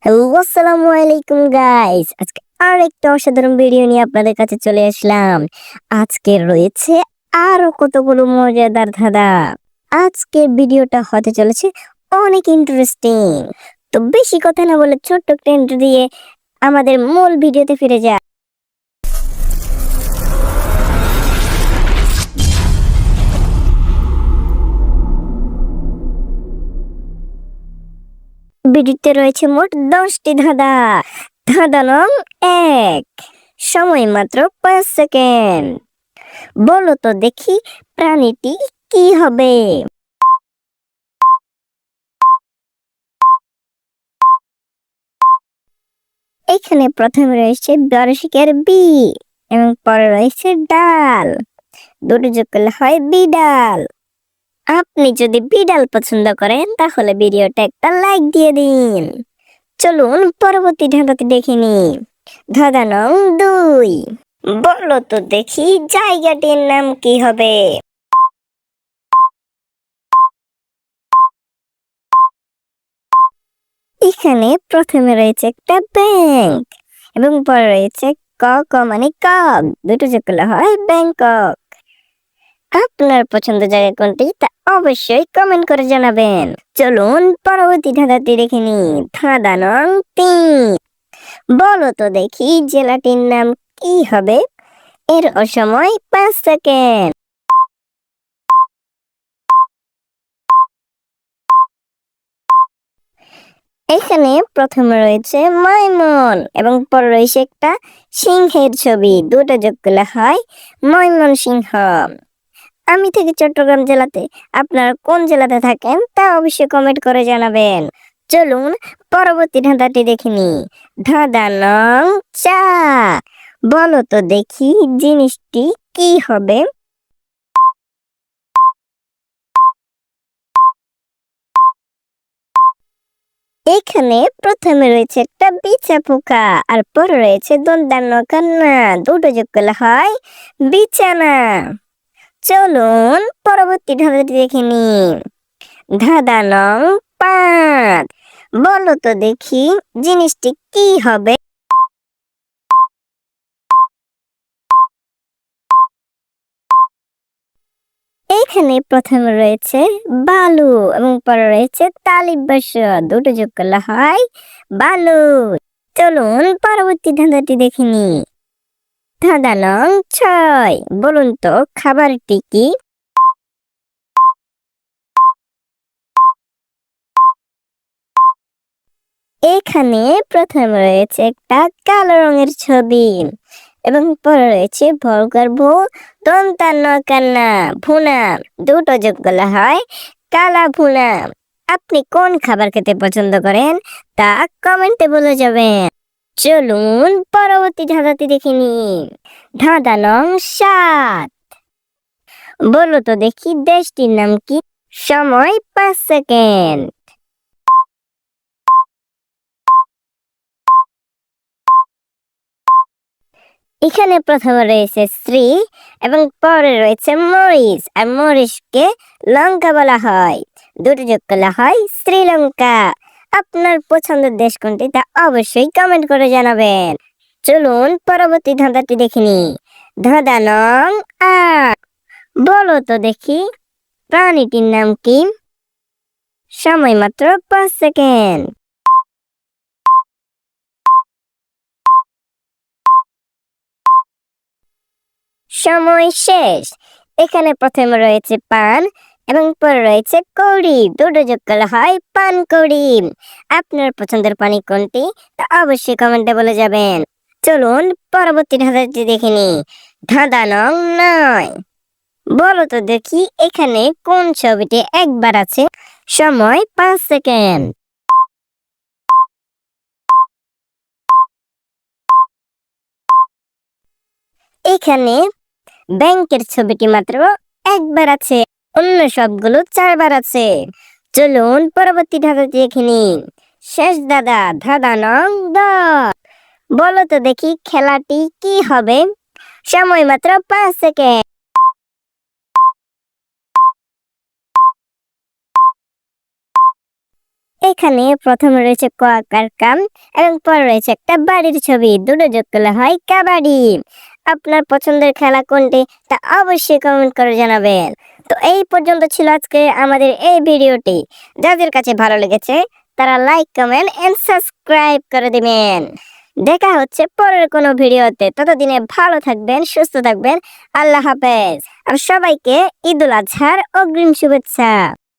Hello, আসসালামু আলাইকুম guys. আজকে আরেকটা অসাধারণ ভিডিও নিয়ে আপনাদের কাছে চলে আসলাম। আজকে রয়েছে আরো কতগুলো মজাদার ধাঁধা। আজকের ভিডিওটা হতে চলেছে অনেক ইন্টারেস্টিং। তো বেশি কথা না বলে ছোট্ট একটা ইন্ট্রো দিয়ে আমাদের মূল ভিডিওতে ফিরে যাই। ভিডিওতে রয়েছে মোট 10টি ধাঁধা। ধাঁধা নং 1, সময় মাত্র 5 সেকেন্ড। বলো তো দেখি প্রাণীটি কি হবে? এখানে প্রথমে রয়েছে বড়শিকের বি এবং পরে রয়েছে ডাল। দুটো যোগ করলে হয় বিড়াল। আপনি যদি বিড়াল পছন্দ করেন তাহলে ভিডিওটা একটা লাইক দিয়ে দিন। চলুন পরবর্তী ধাঁধাটি দেখে নি। ধাঁধা নং 2, বলো তো দেখি জায়গাটির নাম কি হবে? এখানে প্রথমে রয়েছে একটা ব্যাংক এবং পরে রয়েছে ক ক মানে কক। দুটো যোগ করলে হয় ব্যাংকক। আপনার পছন্দের জায়গা কোনটি তা অবশ্যই কমেন্ট করে জানাবেন। চলুন পরবর্তী ধাঁধাটি দেখে নি। ধাঁধা নং 3, বলো তো দেখি জেলাটির নাম কি হবে? এর অসময় 5 সেকেন্ড। এখানে প্রথমে রয়েছে ময়মন এবং পরে রয়েছে একটা সিংহের ছবি। দুটো যোগ করলে হয় ময়মন সিংহ। আমি থেকে চট্টগ্রাম জেলাতে। আপনারা কোন জেলাতে থাকেন তা অবশ্যই কমেন্ট করে জানাবেন। চলুন পরবর্তী ধাঁধাটি দেখে নি। ধাঁধা নং 4, বলো তো দেখি জিনিসটি কি হবে? এখানে প্রথমে রয়েছে একটা বিছা পোকা আর পরে রয়েছে দন্তান্ন কান্না। দুটো যোগ করলে হয় বিছানা। চলুন পরবর্তী ধাঁধাটি দেখে নি। ধাঁধা নং 5, বলো তো দেখি জিনিসটি কি হবে? এখানে প্রথমে রয়েছে বালু এবং পরে রয়েছে তালিব বাস। দুটো যোগ করলে হয় বালু। চলুন পরবর্তী ধাঁধাটি দেখে নি। ধাঁধা নং 6, বলুন তো খাবারটি কি? এখানে প্রথমে রয়েছে একটা কালো রঙের ছবি এবং পরে রয়েছে ভর্গর ভূ দন্তান্ন কান্না ভুনা। দুটো যোগ করলে হয় কালা ভুনা। আপনি কোন খাবার খেতে পছন্দ করেন তা কমেন্টে বলে যাবেন। চলুন পরবর্তী ধাঁধাটি দেখে নি। ধাঁধা নং 7, বলো তো দেখি দেশটির নাম কি? সময় 5 সেকেন্ড। এখানে প্রথমে রয়েছে শ্রী এবং পরে রয়েছে মরিচ আর মরিচকে লঙ্কা বলা হয়। দুটো যোগ করলে হয় শ্রীলঙ্কা। আপনার পছন্দের দেশ কোনটি তা অবশ্যই কমেন্ট করে জানাবেন। চলুন পরবর্তী ধাঁধাটি দেখে নি। ধাঁধা নং 8, বলো তো দেখি প্রাণীটির নাম কি? সময় মাত্র 5 সেকেন্ড। সময় শেষ। এখানে প্রথমে রয়েছে পান এবং পরে রয়েছে কৌড়ি। দুটো যোগ করলে হয় পান কৌড়ি। আপনার পছন্দের পানি কোনটি তা অবশ্যই কমেন্টে বলে যাবেন। চলুন পরবর্তী ধাঁধাটি দেখে নি। ধাঁধা নং 9, বলো তো দেখি এখানে কোন ছবিটি একবার আছে? সময় 5 সেকেন্ড। এখানে ব্যাংকের ছবিটি মাত্র একবার আছে, অন্য সবগুলো 4বার আছে। চলুন পরবর্তী ধাঁধাটি দেখে নিন। শেষ দাদা, ধাঁধা নং 10, বলো তো দেখি খেলাটি কি হবে? সময় মাত্র 5 সেকেন্ড। এখানে প্রথমে রয়েছে ক আকার কাম এবং পরে রয়েছে একটা বাড়ির ছবি, দুটো যোগ করলে হয় কাবাডি। আপনার পছন্দের খেলা কোনটি তা অবশ্যই কমেন্ট করে জানাবেন। তো এই পর্যন্ত ছিল আজকে আমাদের এই ভিডিওটি। যাদের কাছে ভালো লেগেছে তারা লাইক, কমেন্ট এন্ড সাবস্ক্রাইব করে দিবেন। দেখা হচ্ছে পরের কোনো ভিডিওতে। ততদিনে ভালো থাকবেন, সুস্থ থাকবেন। আল্লাহ হাফেজ। আর সবাইকে ঈদুল আজহার অগ্রিম শুভেচ্ছা।